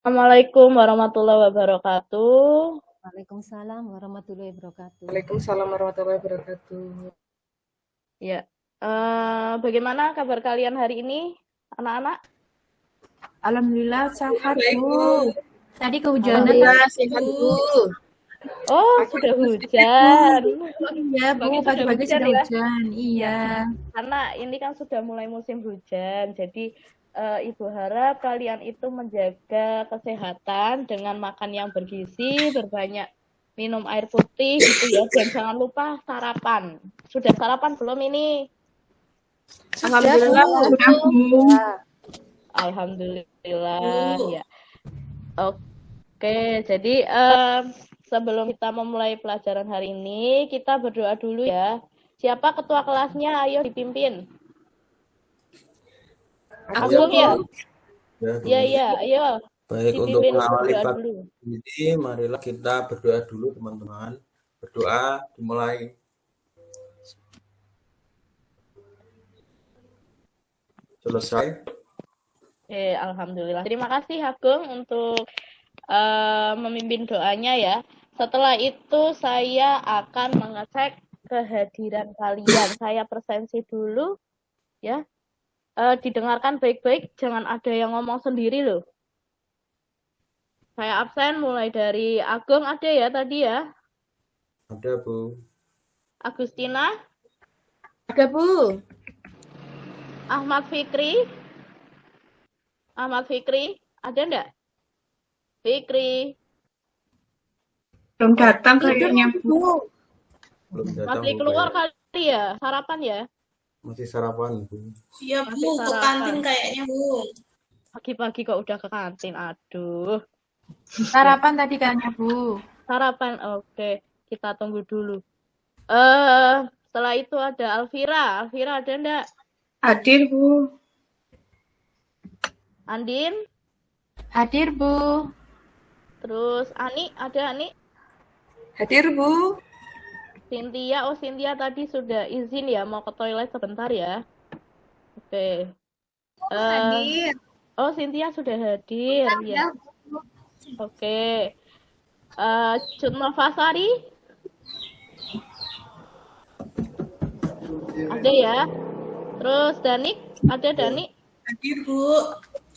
Assalamualaikum warahmatullahi wabarakatuh. Waalaikumsalam warahmatullahi wabarakatuh. Waalaikumsalam warahmatullahi wabarakatuh. Ya, bagaimana kabar kalian hari ini, anak-anak? Alhamdulillah sehat, Baik, Bu. Bu. Tadi kehujanan. Alhamdulillah sehat, Bu. Oh, sudah hujan. Iya, Bu. Pagi-pagi sudah hujan. Iya. Karena ini kan sudah mulai musim hujan, jadi Ibu harap kalian itu menjaga kesehatan dengan makan yang bergizi, berbanyak minum air putih gitu ya, dan jangan lupa sarapan. Sudah sarapan belum ini? Alhamdulillah sudah, Bu. Alhamdulillah ya. Oke, jadi sebelum kita memulai pelajaran hari ini, kita berdoa dulu ya. Siapa ketua kelasnya? Ayo dipimpin. Aku ya. Ya, ayo. Baik, untuk mengawali pagi ini, marilah kita berdoa dulu, teman-teman. Berdoa dimulai. Selesai. Alhamdulillah. Terima kasih Agung untuk memimpin doanya ya. Setelah itu saya akan mengecek kehadiran kalian. Saya presensi dulu ya. Didengarkan baik-baik, jangan ada yang ngomong sendiri loh. Saya absen mulai dari Agung ada ya tadi ya? Ada, Bu. Agustina? Ada, Bu. Ahmad Fikri? Ada enggak? Fikri? Belum datang kayaknya, Bu. Belum datang. Masih keluar kali ya? Sarapan ya? Masih sarapan, Bu. Iya, Bu, ke kantin kayaknya, Bu. Pagi-pagi kok udah ke kantin, aduh. Sarapan tadi kayaknya, Bu. Sarapan, oke. Kita tunggu dulu. Setelah itu ada Alvira. Alvira ada enggak? Hadir, Bu. Andin? Hadir, Bu. Terus Ani, ada Ani? Hadir, Bu. Cynthia, Cynthia tadi sudah izin ya, mau ke toilet sebentar ya. Oke. Hadir. Cynthia sudah hadir ya. Oke. Cut Novasari? Ada ya. Terus Danik, ada Danik? Hadir, Bu.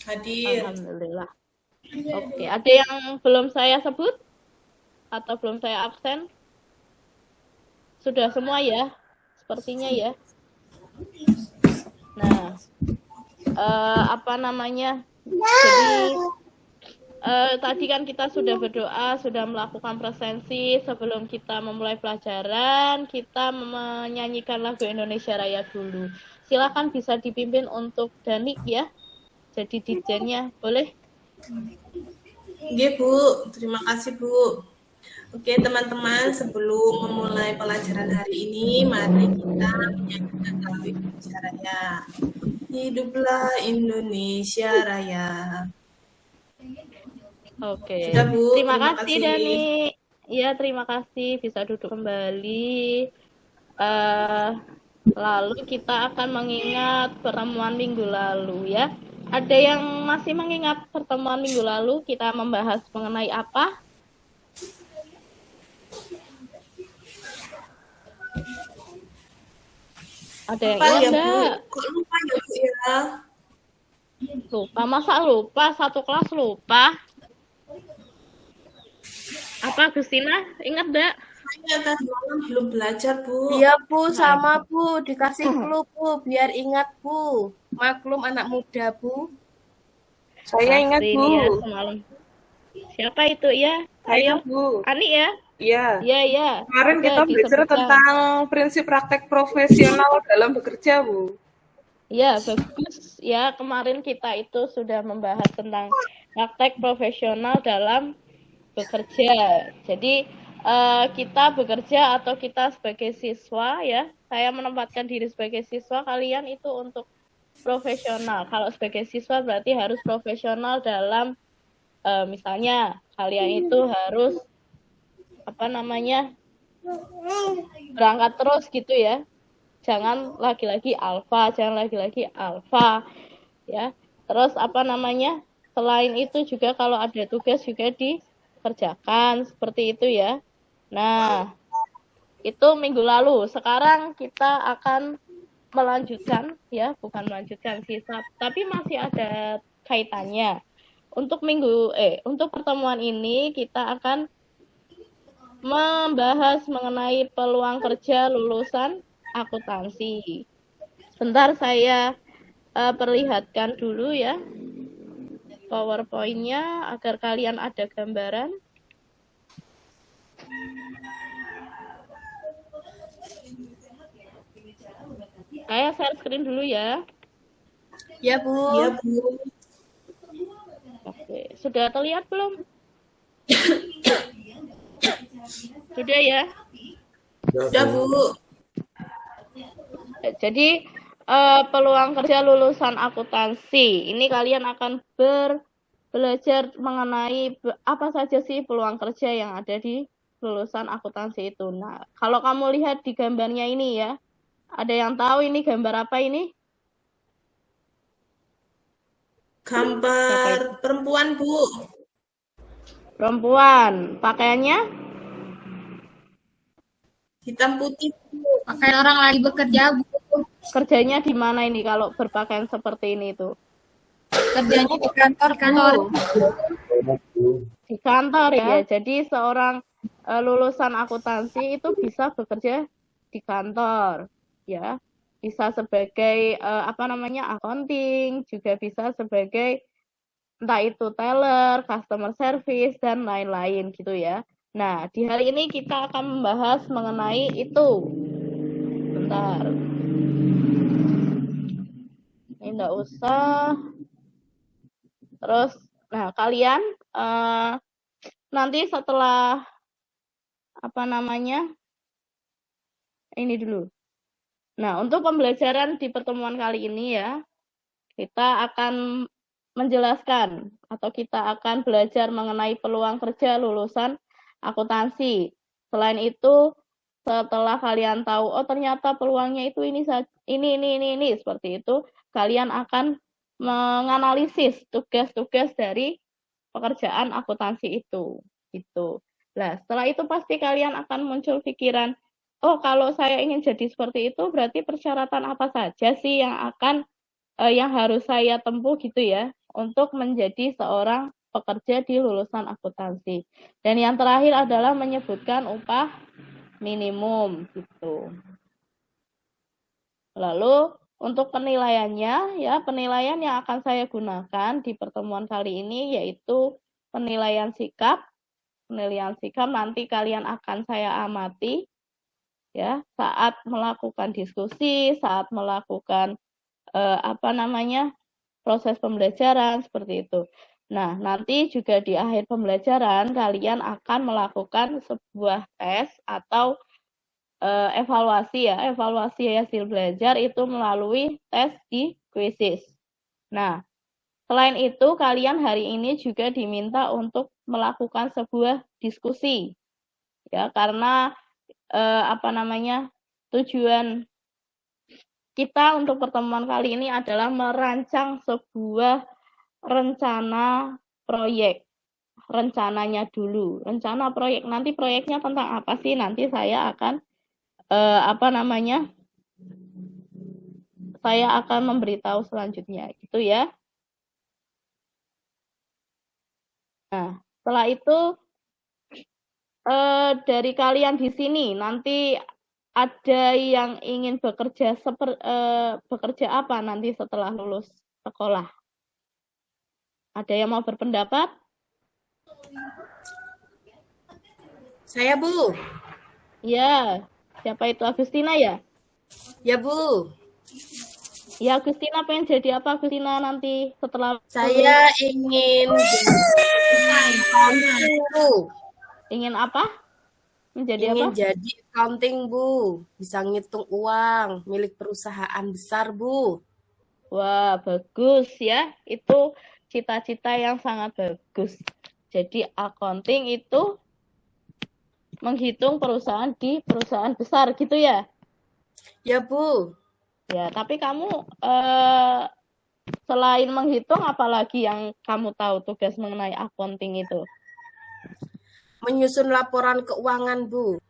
Hadir. Alhamdulillah. Oke, ada yang belum saya sebut? Atau belum saya absen? Sudah semua ya? Sepertinya ya. Nah, jadi tadi kan kita sudah berdoa, sudah melakukan presensi. Sebelum kita memulai pelajaran, kita menyanyikan lagu Indonesia Raya dulu. Silakan bisa dipimpin untuk Danik ya. Jadi DJ-nya, boleh? Oke, Bu. Terima kasih, Bu. Oke, teman-teman, sebelum memulai pelajaran hari ini, mari kita menyanyikan lagu Indonesia Raya. Hiduplah Indonesia Raya. Oke. Sudah, Bu. Terima kasih, Dani. Ya, terima kasih. Bisa duduk kembali. Lalu kita akan mengingat pertemuan minggu lalu ya. Ada yang masih mengingat pertemuan minggu lalu? Kita membahas mengenai apa? Ada yang ingat enggak? Kok lupa ya, Bu ya? Lupa, masa lupa? Satu kelas lupa? Apa, Agustina? Ingat enggak? Saya tadi malam belum belajar, Bu. Iya, Bu, sama, Bu. Dikasih clue, Bu, biar ingat, Bu. Maklum anak muda, Bu. Saya ingat, Bu. Ya, semalam. Siapa itu ya? Ayo, Bu. Ani ya? Iya. Iya. Kemarin kita belajar tentang prinsip praktek profesional dalam bekerja, Bu. Iya, bagus. Ya, kemarin kita itu sudah membahas tentang praktek profesional dalam bekerja. Jadi, kita bekerja atau kita sebagai siswa ya, saya menempatkan diri sebagai siswa, kalian itu untuk profesional. Kalau sebagai siswa berarti harus profesional dalam misalnya kalian itu harus berangkat terus gitu ya. Jangan lagi-lagi alfa ya. Terus selain itu juga kalau ada tugas juga dikerjakan seperti itu ya. Nah, itu minggu lalu. Sekarang kita akan melanjutkan ya, bukan melanjutkan sih, tapi masih ada kaitannya. Untuk pertemuan ini kita akan membahas mengenai peluang kerja lulusan akuntansi. Sebentar saya perlihatkan dulu ya PowerPoint-nya agar kalian ada gambaran. Saya share screen dulu ya. Ya, Bu. Iya, Bu. Oke, sudah terlihat belum? Sudah ya? Udah, Bu. Jadi peluang kerja lulusan akuntansi. Ini kalian akan belajar mengenai apa saja sih peluang kerja yang ada di lulusan akuntansi itu. Nah, kalau kamu lihat di gambarnya ini ya, ada yang tahu ini gambar apa ini? Gambar perempuan, Bu. Perempuan. Pakaiannya? Hitam putih, Bu. Pakaian orang lagi bekerja, Bu. Kerjanya di mana ini kalau berpakaian seperti ini tuh? Kerjanya di kantor, Bu. Di kantor ya. Jadi seorang lulusan akuntansi itu bisa bekerja di kantor, ya. Bisa sebagai accounting, juga bisa sebagai entah itu teller, customer service dan lain-lain gitu ya. Nah, di hari ini kita akan membahas mengenai itu. Bentar. Ini enggak usah. Terus, nah kalian nanti setelah ini dulu. Nah, untuk pembelajaran di pertemuan kali ini ya, kita akan menjelaskan atau kita akan belajar mengenai peluang kerja lulusan akuntansi. Selain itu, setelah kalian tahu, oh ternyata peluangnya itu ini seperti itu, kalian akan menganalisis tugas-tugas dari pekerjaan akuntansi itu. Gitu. Nah, setelah itu pasti kalian akan muncul pikiran, oh kalau saya ingin jadi seperti itu, berarti persyaratan apa saja sih yang harus saya tempuh gitu ya, untuk menjadi seorang pekerja di lulusan akuntansi. Dan yang terakhir adalah menyebutkan upah minimum gitu. Lalu untuk penilaiannya ya, penilaian yang akan saya gunakan di pertemuan kali ini yaitu penilaian sikap. Penilaian sikap nanti kalian akan saya amati ya saat melakukan diskusi, saat melakukan proses pembelajaran seperti itu. Nah, nanti juga di akhir pembelajaran kalian akan melakukan sebuah tes atau evaluasi hasil belajar itu melalui tes di quizzes. Nah, selain itu kalian hari ini juga diminta untuk melakukan sebuah diskusi ya, karena tujuan kita untuk pertemuan kali ini adalah merancang sebuah rencana proyek. Rencananya dulu, rencana proyek. Nanti proyeknya tentang apa sih? Nanti saya akan saya akan memberitahu selanjutnya, gitu ya. Nah, setelah itu dari kalian di sini nanti ada yang ingin bekerja apa nanti setelah lulus sekolah? Ada yang mau berpendapat? Saya, Bu. Ya, siapa itu? Agustina ya? Ya, Bu. Ya, Agustina pengen jadi apa Agustina nanti setelah Saya ingin accounting, Bu. Ingin apa? Menjadi Ingin apa? jadi accounting, Bu. Bisa ngitung uang milik perusahaan besar, Bu. Wah, bagus ya. Itu cita-cita yang sangat bagus. Jadi accounting itu menghitung perusahaan di perusahaan besar gitu ya? Ya, Bu. Ya, tapi kamu Selain menghitung, apalagi yang kamu tahu tugas mengenai accounting itu? Menyusun laporan keuangan, Bu.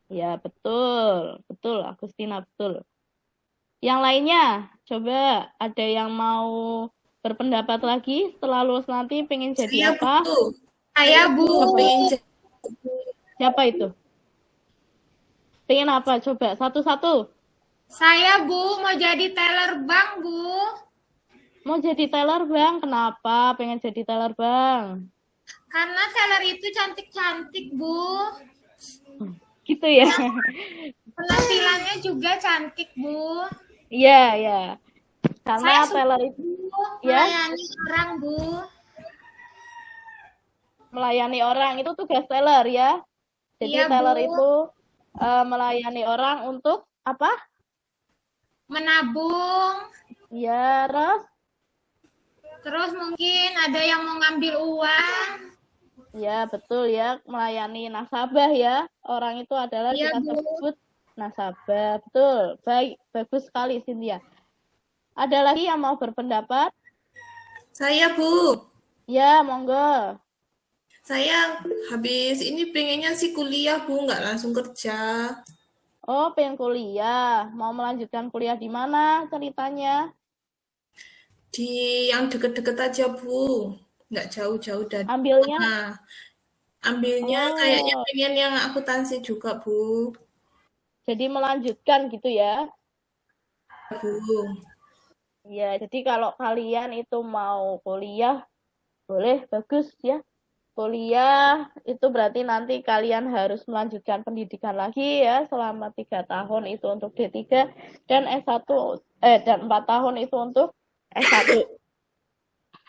Ya, betul. Betul, Agustina, betul. Yang lainnya, coba ada yang mau berpendapat lagi setelah lulus nanti pengen jadi Saya apa? Bu. Saya Bu. Pengen jadi Siapa itu? Pengen apa? Coba satu-satu. Saya, Bu, mau jadi teller bank, Bu. Mau jadi teller bang? Kenapa pengen jadi teller bang? Karena teller itu cantik-cantik, Bu. Gitu ya? Penampilannya juga cantik, Bu. Iya, ya. Karena Saya suka teller itu ya melayani orang, Bu. melayani orang itu tugas teller ya. Jadi Iya, teller Bu. itu melayani orang untuk apa? Menabung. Ya, Terus mungkin ada yang mau ngambil uang. ya betul ya, melayani nasabah ya. Orang itu adalah Iya, kita Bu. sebut nasabah. Betul. Baik, bagus sekali Cynthia. Ada lagi yang mau berpendapat? Saya Bu. Ya, monggo. Saya habis ini pengennya sih kuliah Bu, nggak langsung kerja. Oh, pengen kuliah. Mau melanjutkan kuliah di mana ceritanya? Di yang deket-deket aja Bu, nggak jauh-jauh dari Ambilnya? rumah. Ambilnya kayaknya Oh, pengen yang akuntansi juga Bu. jadi melanjutkan gitu ya. Bu. Ya, jadi kalau kalian itu mau kuliah, boleh, bagus ya. Kuliah itu berarti nanti kalian harus melanjutkan pendidikan lagi ya selama 3 tahun itu untuk D3 dan S1 dan 4 tahun itu untuk S1.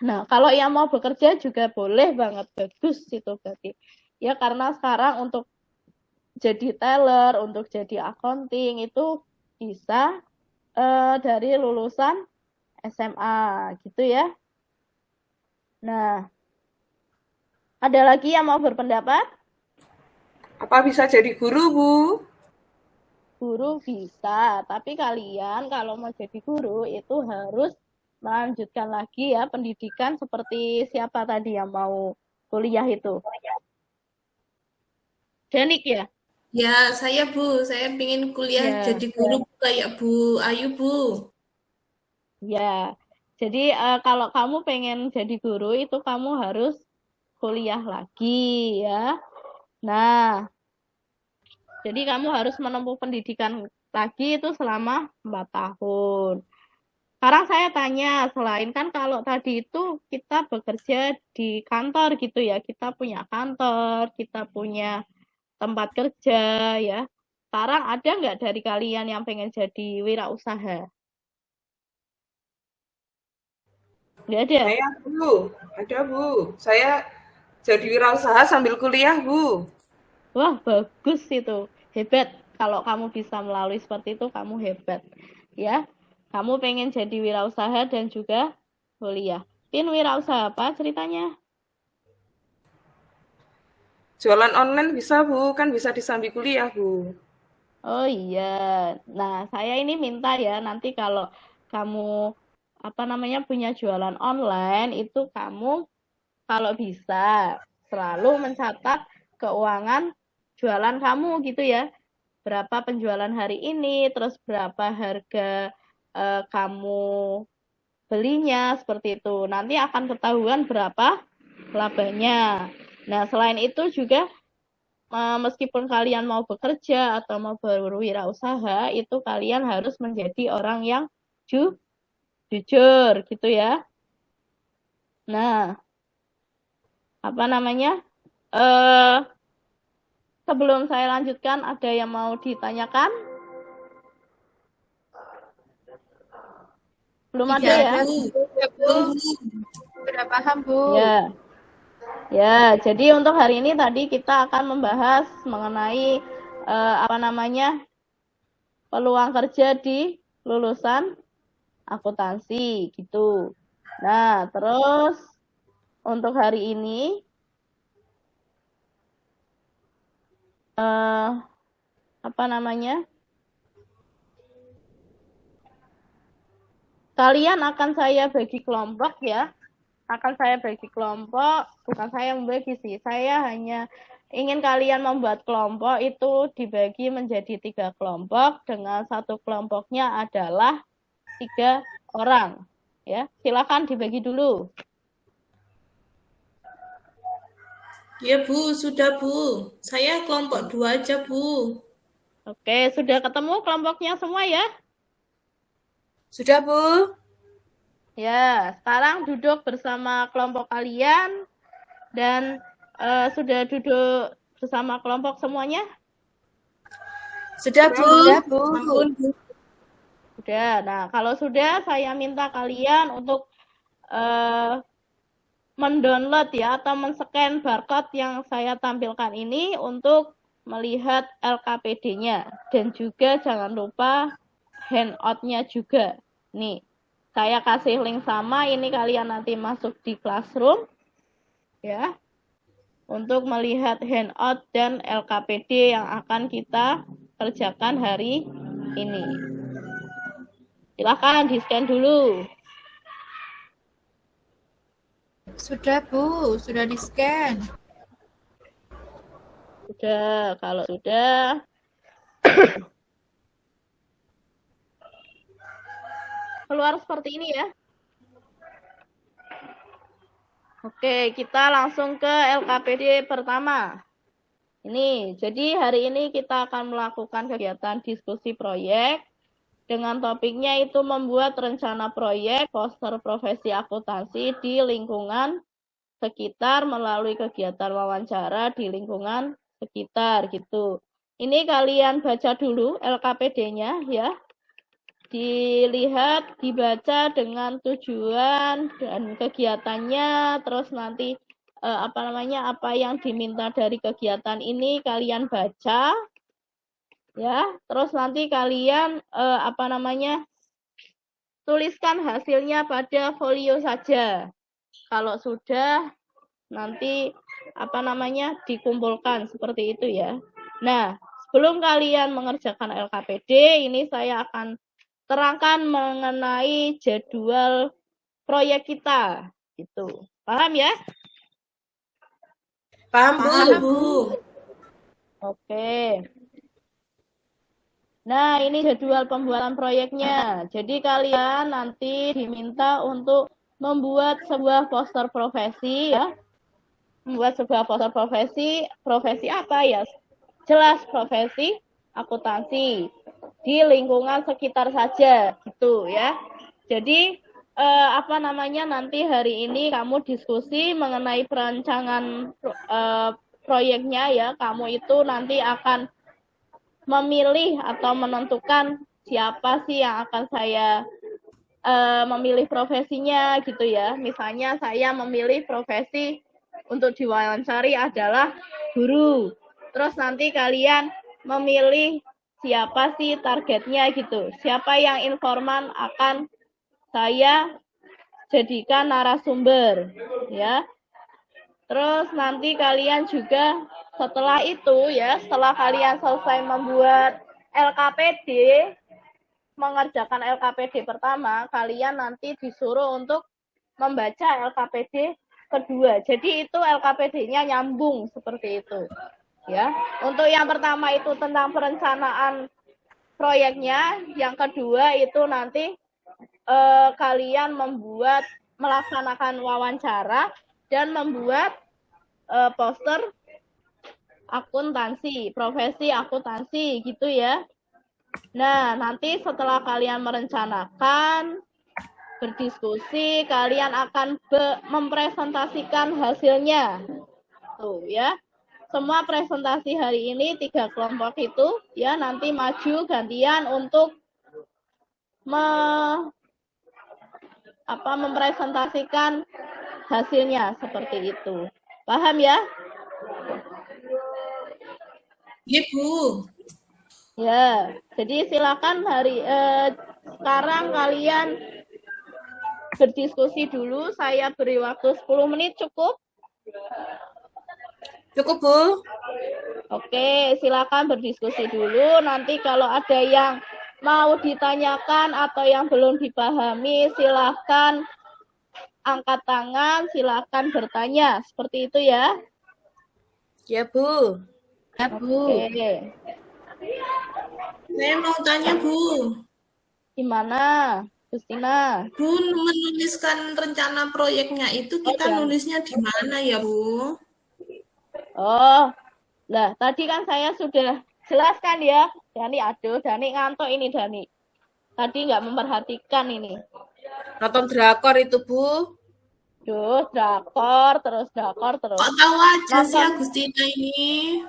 Nah, kalau yang mau bekerja juga boleh banget, bagus itu berarti. Ya karena sekarang untuk jadi teller, untuk jadi accounting itu bisa dari lulusan SMA gitu ya. Nah, ada lagi yang mau berpendapat? Apa bisa jadi guru, Bu? Guru bisa, tapi kalian kalau mau jadi guru itu harus melanjutkan lagi ya pendidikan seperti siapa tadi yang mau kuliah itu. Denik ya? Ya, saya Bu, saya pengen kuliah Ya, jadi guru kayak Bu Ayu Bu. ya. Jadi kalau kamu pengen jadi guru itu kamu harus kuliah lagi ya. Nah, jadi kamu harus menempuh pendidikan lagi itu selama 4 tahun. Sekarang saya tanya, selain kan kalau tadi itu kita bekerja di kantor gitu ya, kita punya kantor, kita punya tempat kerja ya. Sekarang ada nggak dari kalian yang pengen jadi wirausaha? Nggak ada? Saya, Bu. Ada, Bu. Saya jadi wirausaha sambil kuliah, Bu. Wah, bagus itu. Hebat. Kalau kamu bisa melalui seperti itu, kamu hebat. Ya, kamu pengen jadi wirausaha dan juga kuliah. Pin wirausaha apa ceritanya? Jualan online bisa, Bu. Kan bisa disambi kuliah, Bu. Oh iya. Nah, saya ini minta ya, nanti kalau kamu punya jualan online itu kamu kalau bisa selalu mencatat keuangan jualan kamu gitu ya. Berapa penjualan hari ini, terus berapa harga kamu belinya seperti itu. Nanti akan ketahuan berapa labanya. Nah, selain itu juga meskipun kalian mau bekerja atau mau berwirausaha, itu kalian harus menjadi orang yang jujur gitu ya. Nah, sebelum saya lanjutkan, ada yang mau ditanyakan? Belum ada ya? Belum Bu. Sudah paham, Bu. Ya. Ya, jadi untuk hari ini tadi kita akan membahas mengenai peluang kerja di lulusan akuntansi gitu. Nah, terus untuk hari ini kalian akan saya bagi kelompok ya. Akan saya bagi kelompok, bukan saya membagi sih. Saya hanya ingin kalian membuat kelompok itu dibagi menjadi 3 kelompok dengan satu kelompoknya adalah 3 orang. Ya, silakan dibagi dulu. Ya Bu, sudah Bu. Saya kelompok 2 aja Bu. Oke, sudah ketemu kelompoknya semua ya? Sudah, Bu. Ya, sekarang duduk bersama kelompok kalian dan sudah duduk bersama kelompok semuanya? Sudah, Bu. Sudah, Bu. Ampun, Bu. Sudah. Nah, kalau sudah, saya minta kalian untuk mendownload ya atau men-scan barcode yang saya tampilkan ini untuk melihat LKPD-nya. Dan juga jangan lupa handout-nya juga. Nih, saya kasih link sama, ini kalian nanti masuk di Classroom ya. Untuk melihat handout dan LKPD yang akan kita kerjakan hari ini. Silakan di-scan dulu. Sudah, Bu. Sudah di-scan. Sudah, kalau sudah. Keluar seperti ini ya. Oke, kita langsung ke LKPD pertama. Ini, jadi hari ini kita akan melakukan kegiatan diskusi proyek dengan topiknya itu membuat rencana proyek poster profesi akuntansi di lingkungan sekitar melalui kegiatan wawancara di lingkungan sekitar gitu. Ini kalian baca dulu LKPD-nya ya. Dilihat, dibaca dengan tujuan dan kegiatannya, terus nanti apa yang diminta dari kegiatan ini kalian baca ya, terus nanti kalian tuliskan hasilnya pada folio saja. Kalau sudah nanti dikumpulkan seperti itu ya. Nah, sebelum kalian mengerjakan LKPD, ini saya akan terangkan mengenai jadwal proyek kita gitu. Paham ya? Paham, Bu. Paham Bu. Oke. Nah, ini jadwal pembuatan proyeknya. Jadi kalian nanti diminta untuk membuat sebuah poster profesi ya. Membuat sebuah poster profesi apa ya? Jelas profesi akuntansi di lingkungan sekitar saja gitu ya. Jadi nanti hari ini kamu diskusi mengenai perancangan proyeknya ya. Kamu itu nanti akan memilih atau menentukan siapa sih yang akan saya memilih profesinya gitu ya. Misalnya saya memilih profesi untuk diwawancari adalah guru. Terus nanti kalian memilih siapa sih targetnya gitu. Siapa yang informan akan saya jadikan narasumber ya. Terus nanti kalian juga setelah itu ya, setelah kalian selesai membuat LKPD, mengerjakan LKPD pertama, kalian nanti disuruh untuk membaca LKPD kedua. Jadi itu LKPD-nya nyambung seperti itu. Ya. Untuk yang pertama itu tentang perencanaan proyeknya, yang kedua itu nanti kalian melaksanakan wawancara dan membuat poster akuntansi, profesi akuntansi gitu ya. Nah, nanti setelah kalian merencanakan, berdiskusi, kalian akan mempresentasikan hasilnya. Tuh ya. Semua presentasi hari ini 3 kelompok itu ya nanti maju gantian untuk mempresentasikan hasilnya seperti itu. Paham ya? Iya Bu. Ya, jadi silakan sekarang kalian berdiskusi dulu. Saya beri waktu 10 menit cukup? Cukup, Bu. Oke, silakan berdiskusi dulu. Nanti kalau ada yang mau ditanyakan atau yang belum dipahami, silahkan angkat tangan, silahkan bertanya. Seperti itu ya. Ya, Bu. Ya, Bu. Oke. Saya mau tanya, Bu. Gimana, Justina? Bu, menuliskan rencana proyeknya itu kita jangan. nulisnya di mana ya, Bu? Oh, lah tadi kan saya sudah jelaskan ya. Dani, aduh, Dani ngantuk ini, Dani. Tadi nggak memperhatikan ini. Nonton drakor itu, Bu. Duh, drakor terus. Kok tahu aja sih Nonton. Agustina ini?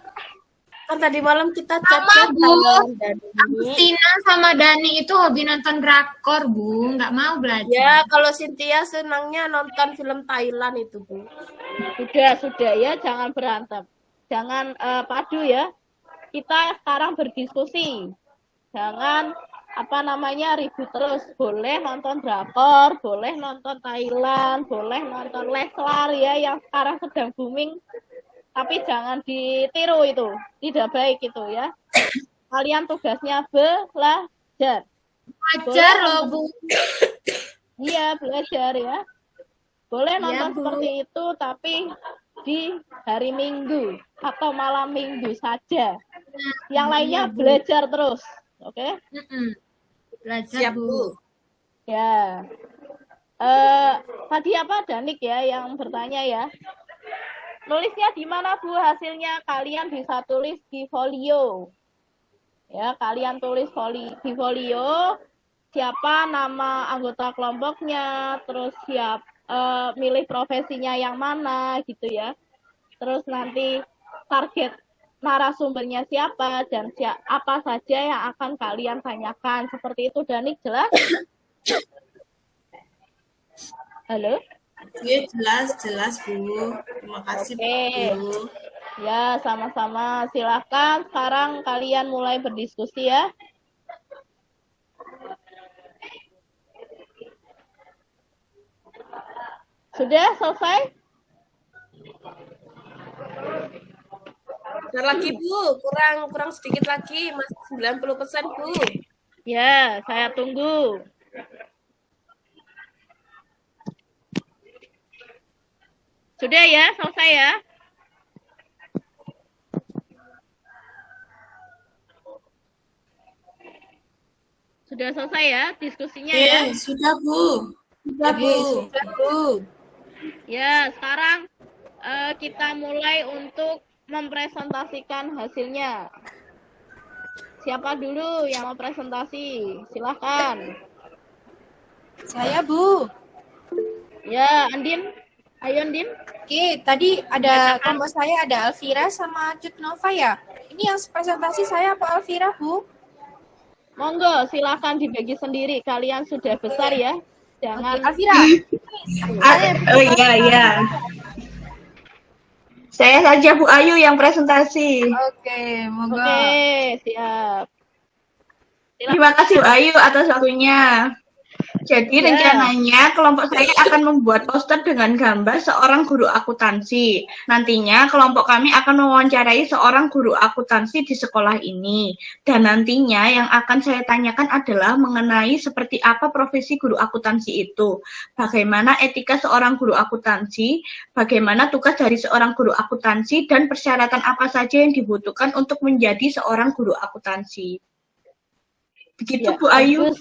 Kan tadi malam kita Sama, chat-chat Bu. Dani. Agustina sama Dani itu hobi nonton drakor, Bu. Nggak mau belajar. Ya, kalau Cynthia senangnya nonton film Thailand itu, Bu. Sudah ya, jangan berantem. Jangan padu ya. Kita sekarang berdiskusi. Jangan ribut terus. Boleh nonton drakor, boleh nonton Thailand, boleh nonton Leslar ya yang sekarang sedang booming. Tapi jangan ditiru itu. Tidak baik itu ya. Kalian tugasnya belajar. Belajar loh, Bu. Iya, belajar ya. Boleh nonton Bu. seperti itu, tapi di hari Minggu atau malam Minggu saja. Yang lainnya belajar terus. Oke? Belajar, Siap, Bu. Bu. Ya. Tadi apa, Danik ya yang bertanya ya? Nulisnya di mana, Bu? Hasilnya kalian bisa tulis di folio. Ya, kalian tulis di folio siapa nama anggota kelompoknya, terus milih profesinya yang mana gitu ya. Terus nanti target narasumbernya siapa dan apa saja yang akan kalian tanyakan. Seperti itu, Danik, jelas? Halo? Ya, jelas, Bu. Terima kasih, Oke. Bu. Ya, sama-sama. Silakan sekarang kalian mulai berdiskusi ya. Sudah selesai? Bentar lagi, Bu. Kurang sedikit lagi, masih 90%, Bu. Ya, saya tunggu. Sudah ya, selesai ya? Sudah selesai ya diskusinya ya? Iya, sudah, Bu. Sudah, Bu. Sudah, Bu. Ya, sekarang kita mulai untuk mempresentasikan hasilnya. Siapa dulu yang mau presentasi? Silahkan. Saya, Bu. Ya, Andin. Ayo, Andin. Oke, tadi ada kelompok saya ada Alvira sama Cut Nova ya. Ini yang presentasi saya apa Alvira, Bu? Monggo, silahkan dibagi sendiri. Kalian sudah besar ya. Jangan. Alvira. Oh iya. Saya saja Bu Ayu yang presentasi. Oke, monggo. Oke, siap. Terima kasih Bu Ayu atas waktunya. Jadi rencananya kelompok saya akan membuat poster dengan gambar seorang guru akuntansi. Nantinya kelompok kami akan mewawancarai seorang guru akuntansi di sekolah ini. Dan nantinya yang akan saya tanyakan adalah mengenai seperti apa profesi guru akuntansi itu. Bagaimana etika seorang guru akuntansi, bagaimana tugas dari seorang guru akuntansi, dan persyaratan apa saja yang dibutuhkan untuk menjadi seorang guru akuntansi. Begitu Ya, Bu Ayu. bagus.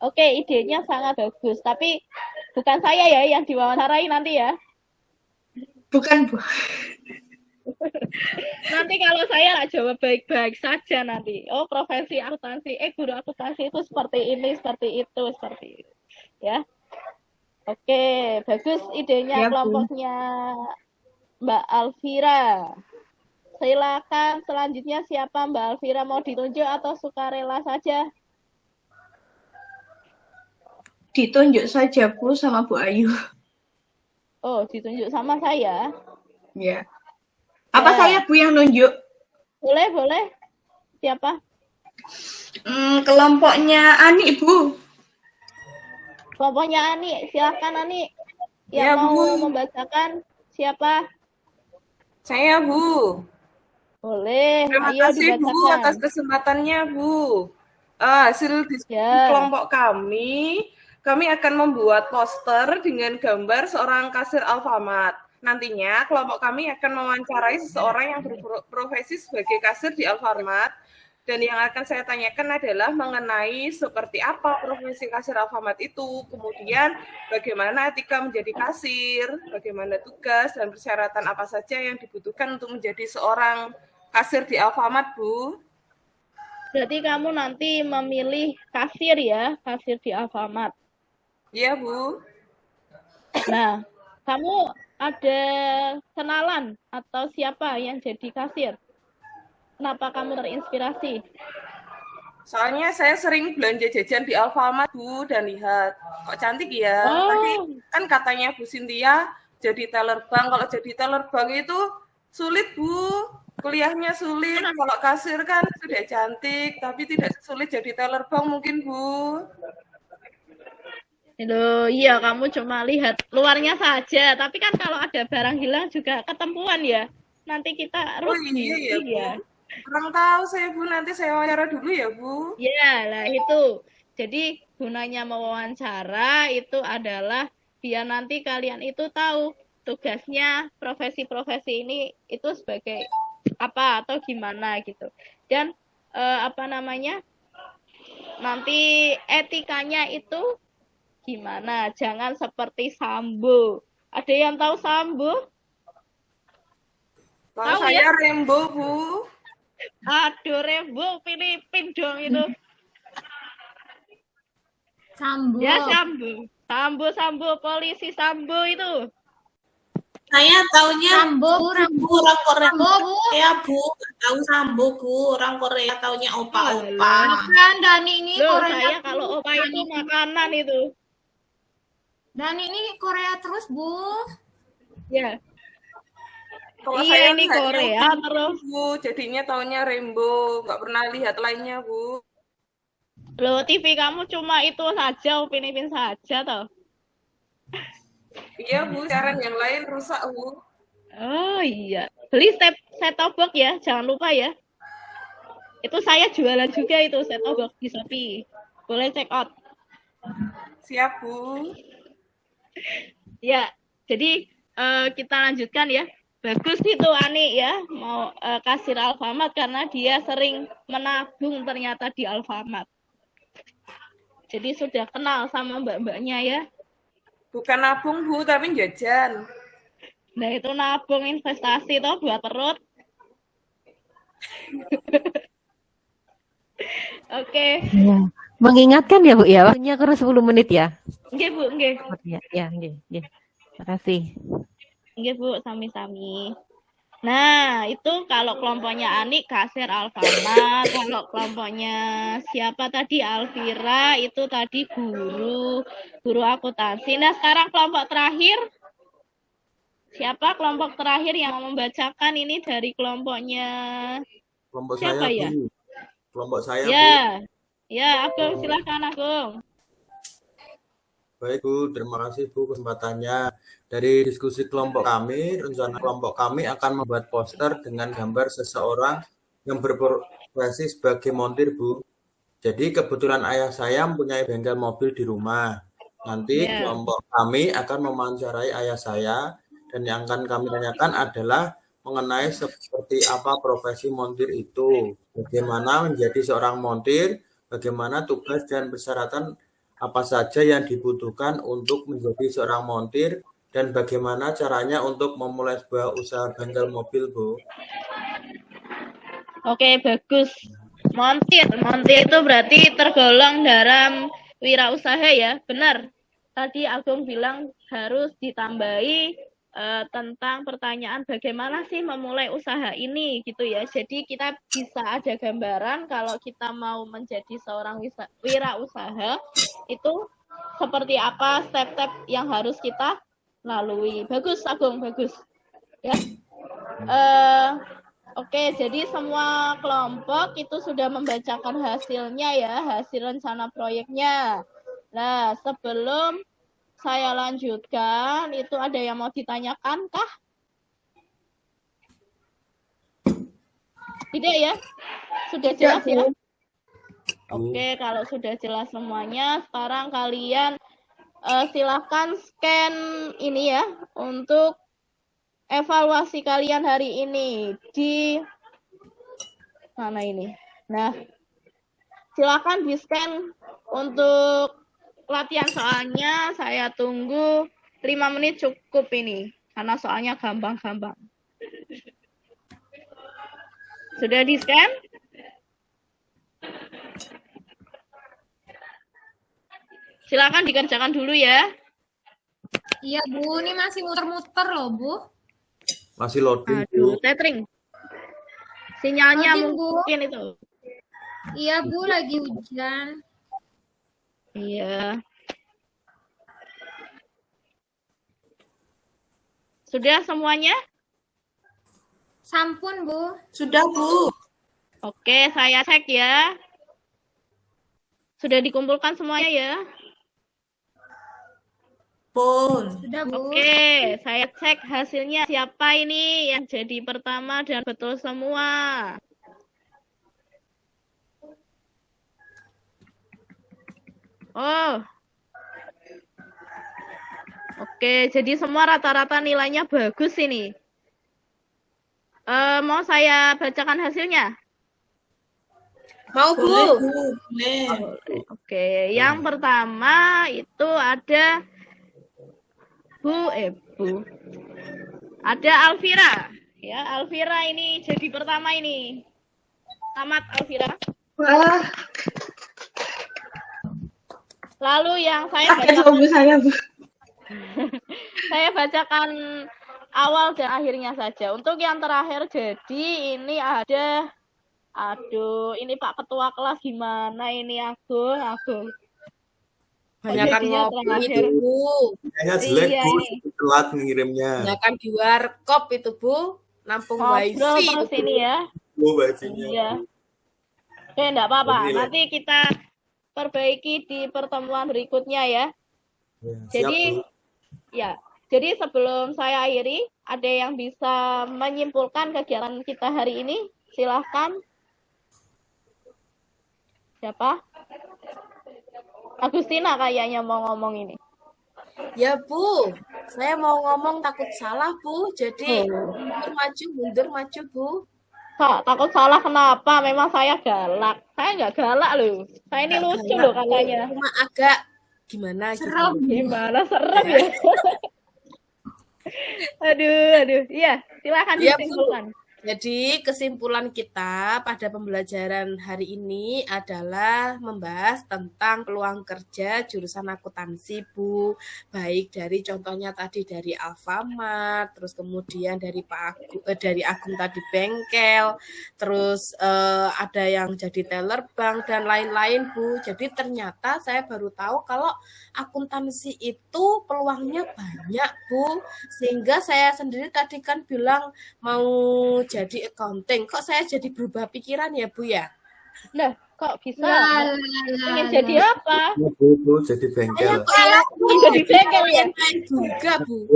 Oke, idenya sangat bagus. Tapi bukan saya ya yang diwawancarai nanti ya. Bukan Bu. Nanti kalau saya nggak jawab baik-baik saja nanti. Oh, profesi akuntansi, guru akuntansi itu seperti ini, seperti itu, seperti itu. Ya. Oke, bagus idenya Ya, Bu. kelompoknya Mbak Alvira. Silakan selanjutnya siapa Mbak Alvira, mau ditunjuk atau sukarela saja? Ditunjuk saja Bu sama Bu Ayu. Oh, ditunjuk sama saya. Ya. Apa Ya. saya Bu yang nunjuk? Boleh. Siapa? Kelompoknya Ani Bu. Kelompoknya Ani, silakan Ani. Ya, Yang mau Bu. membacakan siapa? Saya, Bu. Boleh. Terima Ayo kasih, Bu, dibacakan. atas kesempatannya, Bu. Hasil diskusi Ya. kelompok kami akan membuat poster dengan gambar seorang kasir Alfamart. Nantinya kelompok kami akan mewawancarai seseorang yang berprofesi sebagai kasir di Alfamart, dan yang akan saya tanyakan adalah mengenai seperti apa profesi kasir Alfamart itu, kemudian bagaimana etika menjadi kasir, bagaimana tugas dan persyaratan apa saja yang dibutuhkan untuk menjadi seorang kasir di Alfamart, Bu. Berarti kamu nanti memilih kasir ya, kasir di Alfamart. Iya, Bu. Nah, kamu ada kenalan atau siapa yang jadi kasir? Kenapa kamu terinspirasi? Soalnya saya sering belanja jajan di Alfamart, Bu, dan lihat kok cantik ya. Oh. Tadi kan katanya Bu Cynthia jadi teller bank. Kalau jadi teller bank itu sulit, Bu. Kuliahnya sulit. Kalau kasir kan sudah cantik, tapi tidak sulit jadi teller bank mungkin, Bu. Loh, iya kamu cuma lihat luarnya saja, tapi kan kalau ada barang hilang juga ketemuan ya. Nanti kita rugi. Iya ya, Bu. Kurang tahu saya, Bu. Nanti saya wawancara dulu ya, Bu. Ya, lah itu. Jadi gunanya mewawancara itu adalah biar nanti kalian itu tahu tugasnya profesi-profesi ini itu sebagai apa atau gimana gitu. Dan nanti etikanya itu gimana? Jangan seperti Sambo. Ada yang tahu Sambo? Kalau saya ya? Rembo, Bu. Aduh, Rembo Filipin dong itu. Sambo. Ya, Sambo, polisi Sambo itu. Saya taunya Sambo, orang Korea. Sambo, Bu. Ya, Bu. Tahu Sambo, Bu. Orang Korea taunya opa-opa. Bukan, Dani ini Loh, Korea. saya kalau opa itu makanan itu. Dani ini Korea terus, Bu. Ya. Kalau Iya, saya ini Korea terus. Bu, jadinya taunya Rembo. Nggak pernah lihat lainnya, Bu. Loh, TV kamu cuma itu saja, Upin Ipin saja toh. Iya, Bu, siaran yang lain rusak, Bu. Oh iya. Beli set-top box ya, jangan lupa ya. Itu saya jualan juga itu set-top box di Shopee. Boleh check out. Siap, Bu. Ya, jadi kita lanjutkan ya. Bagus itu Ani ya, mau kasir Alfamart karena dia sering menabung ternyata di Alfamart. Jadi sudah kenal sama mbak-mbaknya ya. Bukan nabung, Bu, tapi jajan. Nah, itu nabung investasi toh buat perut. Oke. Ya. Mengingatkan ya, Bu ya. Waktunya kurang 10 menit ya. Nggih, Bu, nggih. Ya, nggih. Terima kasih. Nggih, Bu, sami-sami. Nah, itu kalau kelompoknya Ani kasir Alfamart, kalau kelompoknya siapa tadi Alvira itu tadi guru akuntansi. Nah, sekarang kelompok terakhir siapa kelompok terakhir yang mau membacakan ini dari kelompoknya Kelompok siapa saya, ya? Bu. Kelompok saya, Ya. Bu. Ya, Agung silakan Agung. Baik, Bu. Terima kasih, Bu, kesempatannya. Dari diskusi kelompok kami, rencana kelompok kami akan membuat poster dengan gambar seseorang yang berprofesi sebagai montir, Bu. Jadi kebetulan ayah saya mempunyai bengkel mobil di rumah. Nanti kelompok kami akan mewawancarai ayah saya, dan yang akan kami tanyakan adalah mengenai seperti apa profesi montir itu, bagaimana menjadi seorang montir, bagaimana tugas dan persyaratan apa saja yang dibutuhkan untuk menjadi seorang montir, dan bagaimana caranya untuk memulai sebuah usaha bengkel mobil, Bu. Oke, bagus. Montir itu berarti tergolong dalam wirausaha ya, benar. Tadi Agung bilang harus ditambahi tentang pertanyaan bagaimana sih memulai usaha ini gitu ya. Jadi kita bisa ada gambaran kalau kita mau menjadi seorang wirausaha itu seperti apa step-step yang harus kita lalui. Bagus Agung, bagus. Ya. Oke, jadi semua kelompok itu sudah membacakan hasilnya ya, hasil rencana proyeknya. Nah, sebelum saya lanjutkan, itu ada yang mau ditanyakan kah? Tidak ya? Sudah jelas ya? Oke, kalau sudah jelas semuanya, sekarang kalian silahkan scan ini ya untuk evaluasi kalian hari ini di mana ini. Nah, silahkan di-scan untuk latihan soalnya. Saya tunggu 5 menit cukup ini, karena soalnya gampang-gampang. Sudah di-scan? Silakan dikerjakan dulu ya. Iya Bu, ini masih muter-muter loh Bu. Masih loading, Aduh, Bu. tethering. Sinyalnya Loading, Bu. mungkin itu. Iya Bu, lagi hujan. Iya. Sudah semuanya? Sampun Bu. Sudah, Bu. Oke, saya cek ya. Sudah dikumpulkan semuanya ya? Pun. Sudah Bu. Oke, saya cek hasilnya siapa ini yang jadi pertama dan betul semua. Oh. Oke, jadi semua rata-rata nilainya bagus ini. Mau saya bacakan hasilnya? Mau, Bu. Boleh, Bu. Boleh. Oke, yang pertama itu ada Bu. Ada Alvira. Ya, Alvira ini jadi pertama ini. Selamat Alvira. Wah, Lalu yang saya kaget bacakan, logo saya, Bu. saya bacakan awal dan akhirnya saja. Untuk yang terakhir, jadi ini ada, aduh, ini Pak Ketua kelas gimana ini Agung. Banyakan Jadinya ngopi terakhir. itu, Bu. Kayaknya jelek, Iya, Bu. ini. Telat ngirimnya. Banyakan di warkop itu, Bu. Nampung Ngobrol wifi terus itu. ini ya. Bu, bajunya. Iya. Oke, enggak apa-apa. Ini, Nanti kita perbaiki di pertemuan berikutnya ya. Ya, siap, Jadi, Bu. ya. Jadi sebelum saya akhiri, ada yang bisa menyimpulkan kegiatan kita hari ini? Silahkan. Siapa? Agustina kayaknya mau ngomong ini. Ya, Bu. Saya mau ngomong takut salah, Bu. Jadi, mundur maju, Bu. Kak, takut salah kenapa? Memang saya galak. Saya nggak galak loh. Saya ini Nggak lucu galak, loh Bu. katanya. Cuma agak gimana gitu. Serem. Gimana serem ya? Aduh. Iya, silakan Iya, Bu. disimpulkan. Jadi kesimpulan kita pada pembelajaran hari ini adalah membahas tentang peluang kerja jurusan akuntansi, Bu. Baik dari contohnya tadi dari Alfamart, terus kemudian dari dari Agung tadi bengkel, terus ada yang jadi teller bank dan lain-lain, Bu. Jadi ternyata saya baru tahu kalau akuntansi itu peluangnya banyak, Bu. Sehingga saya sendiri tadi kan bilang mau jadi accounting. Kok saya jadi berubah pikiran ya, Bu ya? Nah, kok bisa? Lah, Ingin jadi apa? Bu, jadi bengkel. Ingin jadi bengkel ya? Juga, Bu.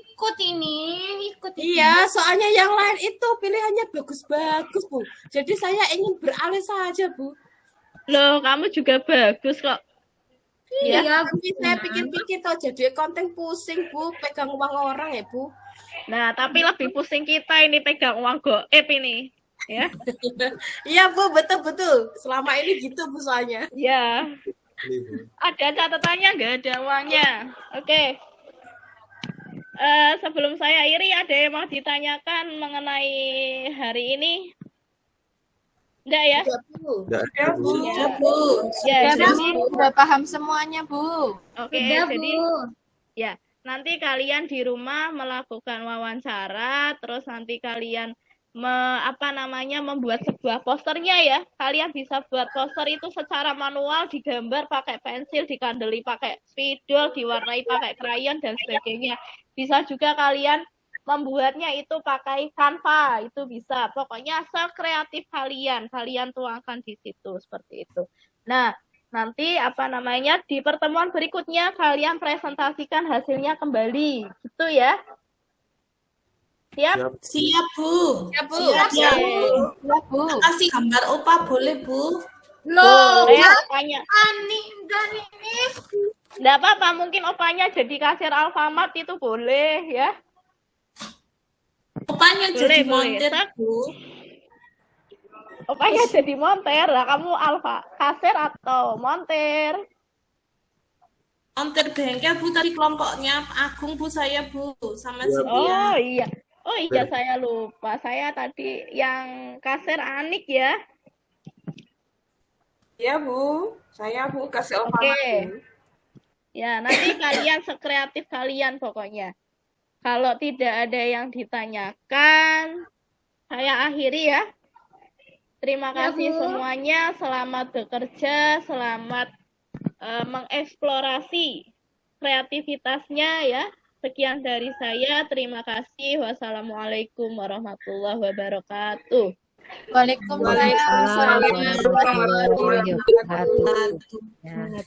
ikut ini. Iya, soalnya yang lain itu pilihannya bagus-bagus, Bu. Jadi saya ingin beralih saja, Bu. Loh, kamu juga bagus kok. Iya, Bu. Saya pikir-pikir tuh jadi accounting pusing, Bu. Pegang uang orang ya, Bu. Nah, tapi lebih pusing kita ini pegang uang goib ini. Ya. Iya, Bu. Betul-betul. Selama ini gitu, Bu, soalnya. Ya. Ini, Bu. Ada catatannya nggak ada uangnya? Oke. Sebelum saya akhiri, ada yang mau ditanyakan mengenai hari ini? Enggak ya? Iya, Bu. Nggak ada, Bu. Sudah, Bu. Ya, Ya, jadi, Bu, udah paham semuanya, Bu. oke, Udah, jadi Bu. ya, nanti kalian di rumah melakukan wawancara, terus nanti kalian membuat sebuah posternya ya. Kalian bisa buat poster itu secara manual, digambar pakai pensil, dikandeli pakai spidol, diwarnai pakai krayon dan sebagainya. Bisa juga kalian membuatnya itu pakai Canva, itu bisa. Pokoknya sekreatif kalian tuangkan di situ seperti itu. Nah, nanti di pertemuan berikutnya kalian presentasikan hasilnya kembali, gitu ya. Siap? Siap. Siap, Bu. Ya, Bu. Siap, Siap. Bu. Kasih gambar opa boleh, Bu? Loh, Boleh opanya. Ani dan ini. Nggak apa-apa, mungkin opanya jadi kasir Alfamart itu boleh ya. Opanya Boleh, jadi boleh. montir, Sak. Bu. Opanya jadi monter. Lah kamu kasir atau monter? Montir bengkel, Bu. Tadi kelompoknya Agung, Bu, saya, Bu. Sama Iya, Bu. Cynthia. Oh iya. Oh iya, saya lupa. Saya tadi yang kasir Anik ya. Ya, Bu. Saya, Bu, kasih Oke. Alfamart. Bu. Ya, nanti kalian sekreatif kalian pokoknya. Kalau tidak ada yang ditanyakan, saya akhiri ya. Terima Ya, kasih Bu. semuanya. Selamat bekerja, selamat mengeksplorasi kreativitasnya ya. Sekian dari saya. Terima kasih. Wassalamualaikum warahmatullahi wabarakatuh. Waalaikumsalam. Waalaikumsalam warahmatullahi wabarakatuh. Ya.